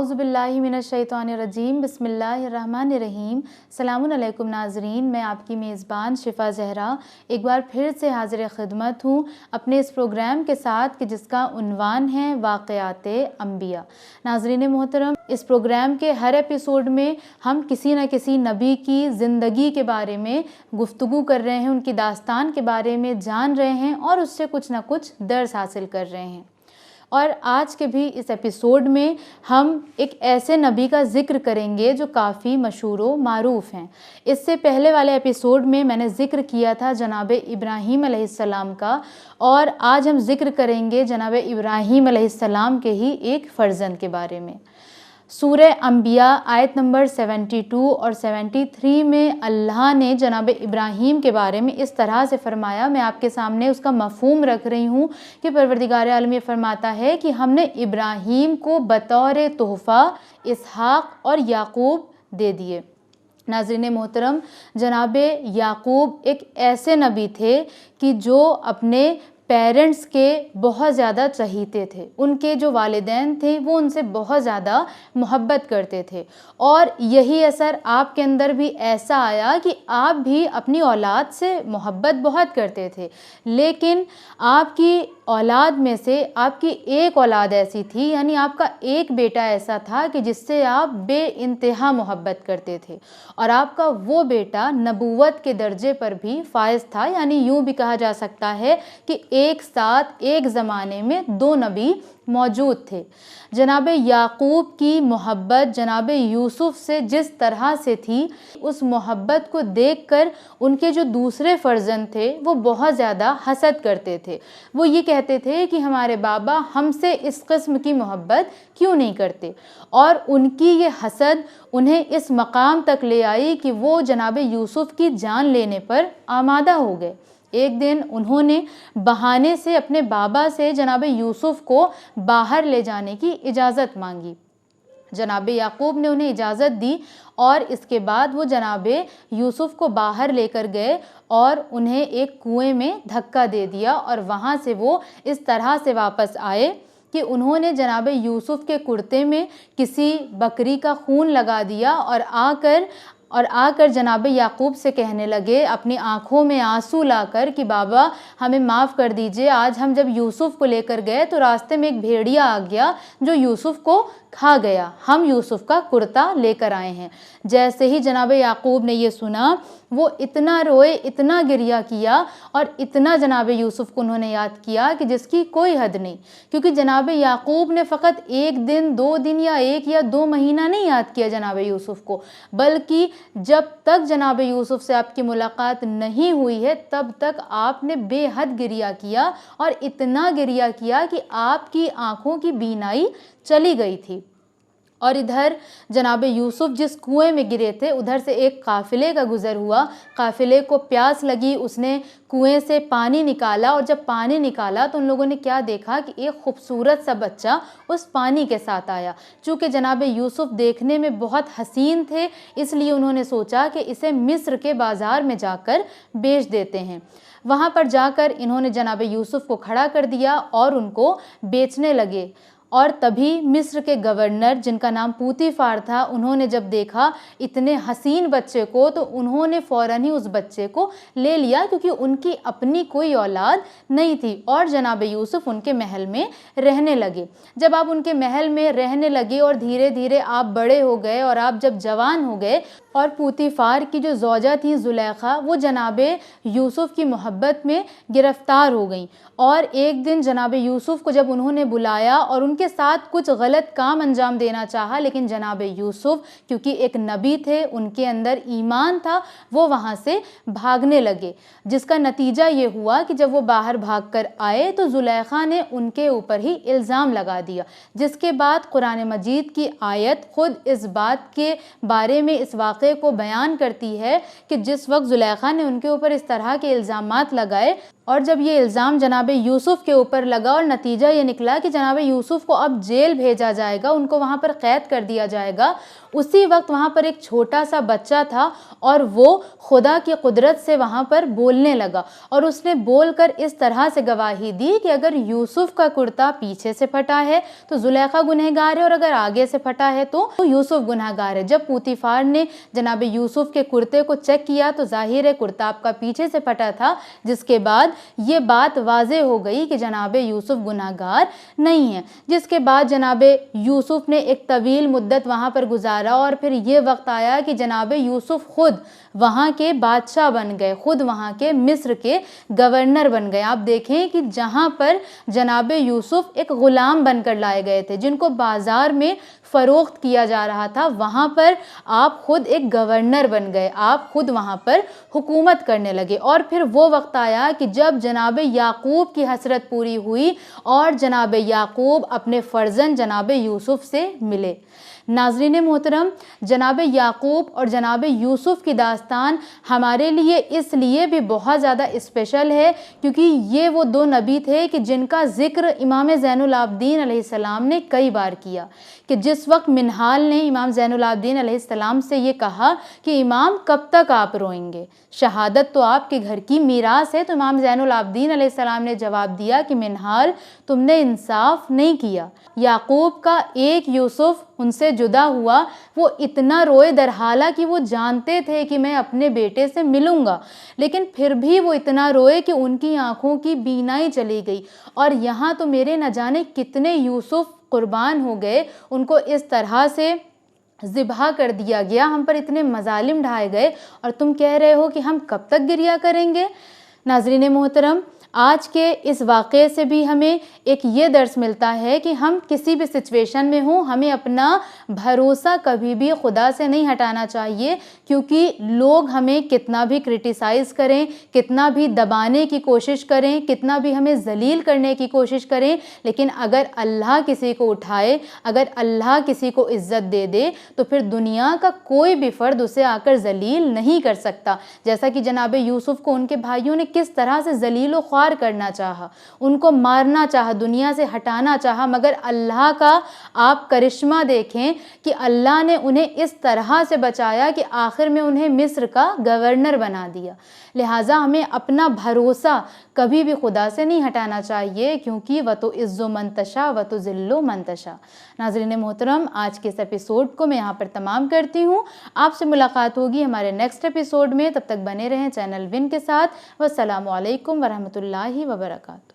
اعوذ باللہ من الشیطان الرجیم بسم اللہ الرحمن الرحیم۔ السلام علیکم ناظرین، میں آپ کی میزبان شفا زہرا ایک بار پھر سے حاضر خدمت ہوں اپنے اس پروگرام کے ساتھ کہ جس کا عنوان ہے واقعات انبیاء۔ ناظرین محترم، اس پروگرام کے ہر ایپیسوڈ میں ہم کسی نہ کسی نبی کی زندگی کے بارے میں گفتگو کر رہے ہیں، ان کی داستان کے بارے میں جان رہے ہیں اور اس سے کچھ نہ کچھ درس حاصل کر رہے ہیں۔ اور آج کے بھی اس ایپیسوڈ میں ہم ایک ایسے نبی کا ذکر کریں گے جو کافی مشہور و معروف ہیں۔ اس سے پہلے والے ایپیسوڈ میں نے ذکر کیا تھا جناب ابراہیم علیہ السلام کا، اور آج ہم ذکر کریں گے جناب ابراہیم علیہ السلام کے ہی ایک فرزند کے بارے میں۔ سورہ انبیاء آیت نمبر 72 اور 73 میں اللہ نے جناب ابراہیم کے بارے میں اس طرح سے فرمایا، میں آپ کے سامنے اس کا مفہوم رکھ رہی ہوں کہ پروردگار عالم یہ فرماتا ہے کہ ہم نے ابراہیم کو بطور تحفہ اسحاق اور یعقوب دے دیے۔ ناظرین محترم، جناب یعقوب ایک ایسے نبی تھے کہ جو اپنے پیرنٹس کے بہت زیادہ چہیتے تھے، ان کے جو والدین تھے وہ ان سے بہت زیادہ محبت کرتے تھے، اور یہی اثر آپ کے اندر بھی ایسا آیا کہ آپ بھی اپنی اولاد سے محبت بہت کرتے تھے، لیکن آپ کی اولاد میں سے آپ کی ایک اولاد ایسی تھی، یعنی آپ کا ایک بیٹا ایسا تھا کہ جس سے آپ بے انتہا محبت کرتے تھے، اور آپ کا وہ بیٹا نبوت کے درجے پر بھی فائز تھا، یعنی یوں بھی کہا جا سکتا ہے کہ ایک ساتھ ایک زمانے میں دو نبی موجود تھے۔ جناب یعقوب کی محبت جناب یوسف سے جس طرح سے تھی، اس محبت کو دیکھ کر ان کے جو دوسرے فرزند تھے وہ بہت زیادہ حسد کرتے تھے۔ وہ یہ کہتے تھے کہ ہمارے بابا ہم سے اس قسم کی محبت کیوں نہیں کرتے، اور ان کی یہ حسد انہیں اس مقام تک لے آئی کہ وہ جناب یوسف کی جان لینے پر آمادہ ہو گئے۔ ایک دن انہوں نے بہانے سے اپنے بابا سے جناب یوسف کو باہر لے جانے کی اجازت مانگی۔ جناب یعقوب نے انہیں اجازت دی، اور اس کے بعد وہ جناب یوسف کو باہر لے کر گئے اور انہیں ایک کنویں میں دھکا دے دیا، اور وہاں سے وہ اس طرح سے واپس آئے کہ انہوں نے جناب یوسف کے کرتے میں کسی بکری کا خون لگا دیا، اور آ کر جناب یعقوب سے کہنے لگے اپنی آنکھوں میں آنسو لا کر کہ بابا ہمیں معاف کر دیجئے، آج ہم جب یوسف کو لے کر گئے تو راستے میں ایک بھیڑیا آ گیا جو یوسف کو کھا گیا، ہم یوسف کا کرتا لے کر آئے ہیں۔ جیسے ہی جناب یعقوب نے یہ سنا، وہ اتنا روئے، اتنا گریہ کیا، اور اتنا جناب یوسف کو انہوں نے یاد کیا کہ جس کی کوئی حد نہیں، کیونکہ جناب یعقوب نے فقط ایک دن، 2 دن یا 1 یا 2 مہینہ نہیں یاد کیا جناب یوسف کو، بلکہ جب تک جناب یوسف سے آپ کی ملاقات نہیں ہوئی ہے تب تک آپ نے بے حد گریہ کیا، اور اتنا گریہ کیا کہ آپ کی آنکھوں کی بینائی چلی گئی تھی۔ اور ادھر جناب یوسف جس کنویں میں گرے تھے، ادھر سے ایک قافلے کا گزر ہوا، قافلے کو پیاس لگی، اس نے کنویں سے پانی نکالا، اور جب پانی نکالا تو ان لوگوں نے کیا دیکھا کہ ایک خوبصورت سا بچہ اس پانی کے ساتھ آیا۔ چونکہ جناب یوسف دیکھنے میں بہت حسین تھے، اس لیے انہوں نے سوچا کہ اسے مصر کے بازار میں جا کر بیچ دیتے ہیں۔ وہاں پر جا کر انہوں نے جناب یوسف کو کھڑا کر دیا اور ان کو بیچنے لگے، اور تبھی مصر کے گورنر جن کا نام پوتیفار تھا، انہوں نے جب دیکھا اتنے حسین بچے کو تو انہوں نے فوراً ہی اس بچے کو لے لیا، کیونکہ ان کی اپنی کوئی اولاد نہیں تھی، اور جناب یوسف ان کے محل میں رہنے لگے۔ جب آپ ان کے محل میں رہنے لگے اور دھیرے دھیرے آپ بڑے ہو گئے، اور آپ جب جوان ہو گئے، اور پوتیفار کی جو زوجہ تھی زلیخا، وہ جناب یوسف کی محبت میں گرفتار ہو گئیں، اور ایک دن جناب یوسف کو جب انہوں نے بلایا اور ان کے ساتھ کچھ غلط کام انجام دینا چاہا، لیکن جناب یوسف کیونکہ ایک نبی تھے، ان کے اندر ایمان تھا، وہ وہاں سے بھاگنے لگے، جس کا نتیجہ یہ ہوا کہ جب وہ باہر بھاگ کر آئے تو زلیخا نے ان کے اوپر ہی الزام لگا دیا، جس کے بعد قرآن مجید کی آیت خود اس بات کے بارے میں اس واقعے کو بیان کرتی ہے کہ جس وقت زلیخا نے ان کے اوپر اس طرح کے الزامات لگائے اور جب یہ الزام جناب یوسف کے اوپر لگا اور نتیجہ یہ نکلا کہ جناب یوسف کو اب جیل بھیجا جائے گا، ان کو وہاں پر قید کر دیا جائے گا، اسی وقت وہاں پر ایک چھوٹا سا بچہ تھا اور وہ خدا کی قدرت سے وہاں پر بولنے لگا، اور اس نے بول کر اس طرح سے گواہی دی کہ اگر یوسف کا کرتا پیچھے سے پھٹا ہے تو زلیخا گنہگار ہے، اور اگر آگے سے پھٹا ہے تو یوسف گنہگار ہے۔ جب پوتیفار نے جناب یوسف کے کرتے کو چیک کیا تو ظاہر ہے کرتا آپ کا پیچھے سے پھٹا تھا، جس کے بعد یہ بات واضح ہو گئی کہ جناب یوسف گنہگار نہیں ہے۔ جس کے بعد جناب یوسف نے ایک طویل مدت وہاں پر گزارا، اور پھر یہ وقت آیا کہ جناب یوسف خود وہاں کے بادشاہ بن گئے، خود وہاں کے مصر کے گورنر بن گئے۔ آپ دیکھیں کہ جہاں پر جناب یوسف ایک غلام بن کر لائے گئے تھے، جن کو بازار میں فروخت کیا جا رہا تھا، وہاں پر آپ خود ایک گورنر بن گئے، آپ خود وہاں پر حکومت کرنے لگے۔ اور پھر وہ وقت آیا کہ جب جناب یعقوب کی حسرت پوری ہوئی اور جناب یعقوب اپنے فرزند جناب یوسف سے ملے۔ ناظرین محترم، جناب یعقوب اور جناب یوسف کی داستان ہمارے لیے اس لیے بھی بہت زیادہ اسپیشل ہے کیونکہ یہ وہ دو نبی تھے کہ جن کا ذکر امام زین العابدین علیہ السلام نے کئی بار کیا، کہ جس وقت منہال نے امام زین العابدین علیہ السلام سے یہ کہا کہ امام کب تک آپ روئیں گے، شہادت تو آپ کے گھر کی میراث ہے، تو امام زین العابدین علیہ السلام نے جواب دیا کہ منہال تم نے انصاف نہیں کیا۔ یعقوب کا ایک یوسف ان سے جدا ہوا، وہ اتنا روئے در حالانکہ وہ جانتے تھے کہ میں اپنے بیٹے سے ملوں گا، لیکن پھر بھی وہ اتنا روئے کہ ان کی آنکھوں کی بینائی چلی گئی۔ اور یہاں تو میرے نہ جانے کتنے یوسف قربان ہو گئے، ان کو اس طرح سے ذبح کر دیا گیا، ہم پر اتنے مظالم ڈھائے گئے، اور تم کہہ رہے ہو کہ ہم کب تک گریہ کریں گے۔ ناظرین محترم، آج کے اس واقعے سے بھی ہمیں ایک یہ درس ملتا ہے کہ ہم کسی بھی سچویشن میں ہوں، ہمیں اپنا بھروسہ کبھی بھی خدا سے نہیں ہٹانا چاہیے، کیونکہ لوگ ہمیں کتنا بھی کرٹیسائز کریں، کتنا بھی دبانے کی کوشش کریں، کتنا بھی ہمیں ذلیل کرنے کی کوشش کریں، لیکن اگر اللہ کسی کو اٹھائے، اگر اللہ کسی کو عزت دے دے تو پھر دنیا کا کوئی بھی فرد اسے آ کر ذلیل نہیں کر سکتا۔ جیسا کہ جناب یوسف کو ان کے بھائیوں نے کس طرح سے ذلیل و خوار کرنا چاہا، ان کو مارنا چاہا، دنیا سے ہٹانا چاہا، مگر اللہ کا آپ کرشمہ دیکھیں کہ اللہ نے انہیں اس طرح سے بچایا کہ آخر میں انہیں مصر کا گورنر بنا دیا۔ لہٰذا ہمیں اپنا بھروسہ کبھی بھی خدا سے نہیں ہٹانا چاہیے، کیونکہ وَتُعِزُّ مَن تَشَاءُ وَتُذِلُّ مَن تَشَاءُ۔ ناظرین محترم، آج کے اس ایپیسوڈ کو میں یہاں پر تمام کرتی ہوں۔ آپ سے ملاقات ہوگی ہمارے نیکسٹ ایپیسوڈ میں، تب تک بنے رہیں چینل ون کے ساتھ۔ والسلام علیکم ورحمۃ اللہ وبرکاتہ۔